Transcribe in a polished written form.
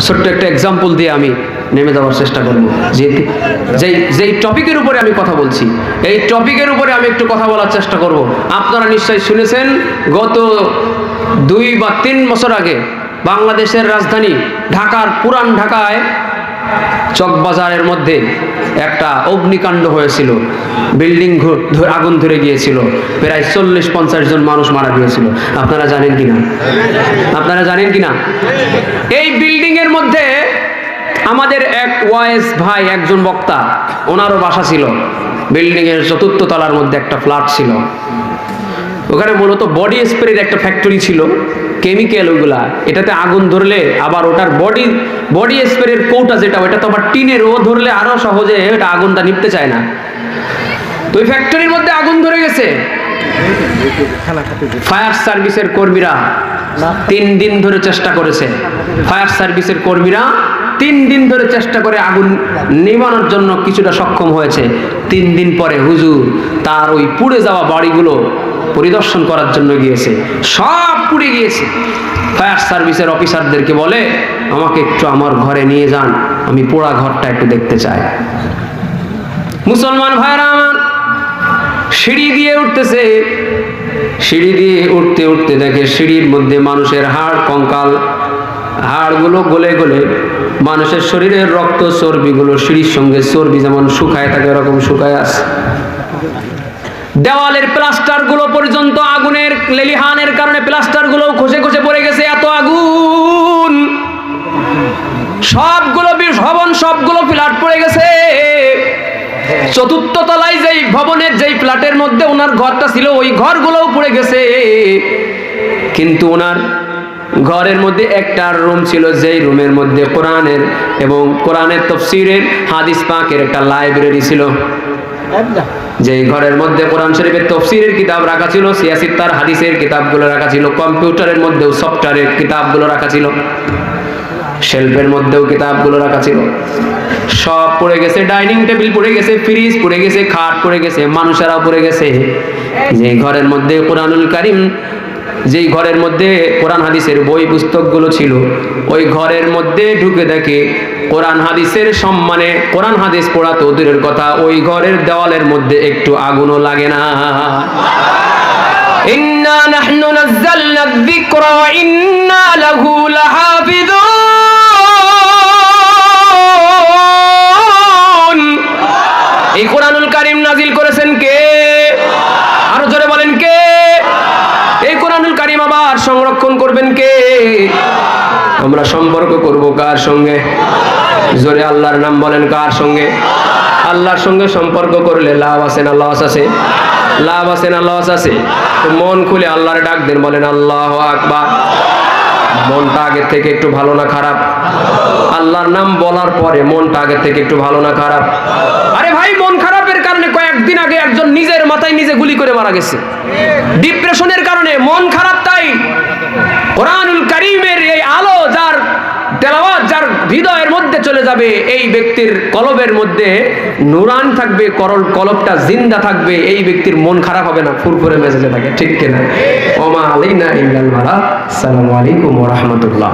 ছোট্ট একটা এক্সাম্পল দিয়ে আমি নেমে যাওয়ার চেষ্টা করব। যেই টপিকের উপরে আমি কথা বলছি, এই টপিকের উপরে আমি একটু কথা বলার চেষ্টা করব। আপনারা নিশ্চয়ই শুনেছেন, গত 2 বা 3 বছর আগে বাংলাদেশের রাজধানী ঢাকার পুরান ঢাকায় চকবাজারের মধ্যে একটা অগ্নিকাণ্ড হয়েছিল। বিল্ডিং আগুন ধরে গিয়েছিল, প্রায় 40-50 জন মানুষ মারা গিয়েছিল। আপনারা জানেন কিনা? এই বিল্ডিং এর মধ্যে আমাদের এক ওয়াইস ভাই, একজন বক্তা, ওনারও বাসা ছিল। বিল্ডিং এর 4th তলার মধ্যে একটা ফ্ল্যাট ছিল। ওখানে মূলত বডি স্প্রের একটা ফ্যাক্টরি ছিল, কেমিক্যাল ওইগুলা। এটাতে আগুন ধরলে আবার ওটার বডি স্প্রের কৌটা যেটা, ওটা তো আবার টিনের, ও ধরলে আরো সহজে এটা আগুনটা নিভতে চায় না। তো ওই ফ্যাক্টরির মধ্যে আগুন ধরে গেছে। ফায়ার সার্ভিসের কর্মীরা 3 দিন ধরে চেষ্টা করেছে। ফায়ার সার্ভিসের কর্মীরা 3 দিন ধরে চেষ্টা করে আগুন নিভানোর জন্য কিছুটা সক্ষম হয়েছে। 3 দিন পরে হুজুর তার ওই পুড়ে যাওয়া বাড়িগুলো পরিদর্শন করার জন্য গিয়েছে। সব পুড়ে গিয়েছে। ফায়ার সার্ভিসের অফিসারদেরকে বলে, আমাকে একটু আমার ঘরে নিয়ে যান, আমি পোড়া ঘরটা একটু দেখতে চাই। মুসলমান ভাইরা আমার সিঁড়ি দিয়ে উঠতেছে। সিঁড়ি দিয়ে উঠতে উঠতে দেখে সিঁড়ির মধ্যে মানুষের হাড় কঙ্কাল, হাড়গুলো গলে গলে মানুষের শরীরের রক্ত চর্বিগুলো সিঁড়ির সঙ্গে চর্বি যেমন শুকায় থাকে এরকম শুকায় আছে। দেওয়ালের প্লাস্টার গুলো পর্যন্ত আগুনের লেলিহানের কারণে প্লাস্টার গুলো খসে খসে পড়ে গেছে। এত আগুন, সবগুলো ফ্ল্যাট পড়ে গেছে। 4th তলায় যেই ভবনের যেই ফ্ল্যাটের মধ্যে ওনার ঘরটা ছিল, ওই ঘরগুলোও পড়ে গেছে। কিন্তু ওনার ঘরের মধ্যে একটা রুম ছিল, যেই রুমের মধ্যে কোরআনের এবং কোরআনের তাফসীরের হাদিস পাকের একটা লাইব্রেরি ছিল। যেই ঘরের মধ্যে কোরআন শরীফের তাফসীরের কিতাব রাখা ছিল, সিয়াসিত্তার হাদিসের কিতাবগুলো রাখা ছিল, কম্পিউটারের মধ্যেও সফটওয়্যারের কিতাবগুলো রাখা ছিল, শেলফের মধ্যেও কিতাবগুলো রাখা ছিল। সব পড়ে গেছে। ডাইনিং টেবিল পড়ে গেছে, ফ্রিজ পড়ে গেছে, খাট পড়ে গেছে, মানুষেরাও পড়ে গেছে। যেই ঘরের মধ্যে কোরআনুল কারীম, যেই ঘরের মধ্যে কোরআন হাদিসের বই পুস্তকগুলো ছিল, ওই ঘরের মধ্যে ঢুকে দেখে কোরআন হাদিসের সম্মানে কোরআন হাদিস পড়া তো দূরের কথা, ওই ঘরের দেওয়ালের মধ্যে একটু আগুনও লাগে না। ইন্না নাহনু নাযালনা যিকরা ওয়া ইন্না লাহু লাহাফিজুন। এই কোরআনুল কারীম নাজিল করেছেন কে? আরো জোরে বলেন কে? এই কোরআনুল কারীম আবার সংরক্ষণ করবেন কে? আমরা সম্পর্ক করব কার সঙ্গে? জোরে আল্লাহর নাম বলেন, কার সঙ্গে? আল্লাহর সঙ্গে সম্পর্ক করলে লাভ আছে না লস আছে? লাভ আছে না লস আছে? তো মন খুলে আল্লাহর ডাক দেন, বলেন আল্লাহু আকবার। মনটা আগের থেকে একটু ভালো না খারাপ? আল্লাহর নাম বলার পরে মনটা আগের থেকে একটু ভালো না খারাপ? আরে ভাই, মন খারাপের কারণে কয়েকদিন আগে একজন নিজের মাথায় নিজে গুলি করে মারা গেছে, ডিপ্রেশনের কারণে। মন খারাপ। তাই কোরআনুল কারীমের এই আলো যার তেলাওয়াত যার হৃদয়ের মধ্যে চলে যাবে, এই ব্যক্তির কলবের মধ্যে নুরান থাকবে, কলবটা জিন্দা থাকবে, এই ব্যক্তির মন খারাপ হবে না, ফুরফুরে মেজাজে থাকে। ঠিক কিনা? ওমা আলাইনা ইল্লাল বালাগ। আসসালামু আলাইকুম ওয়া রাহমাতুল্লাহ।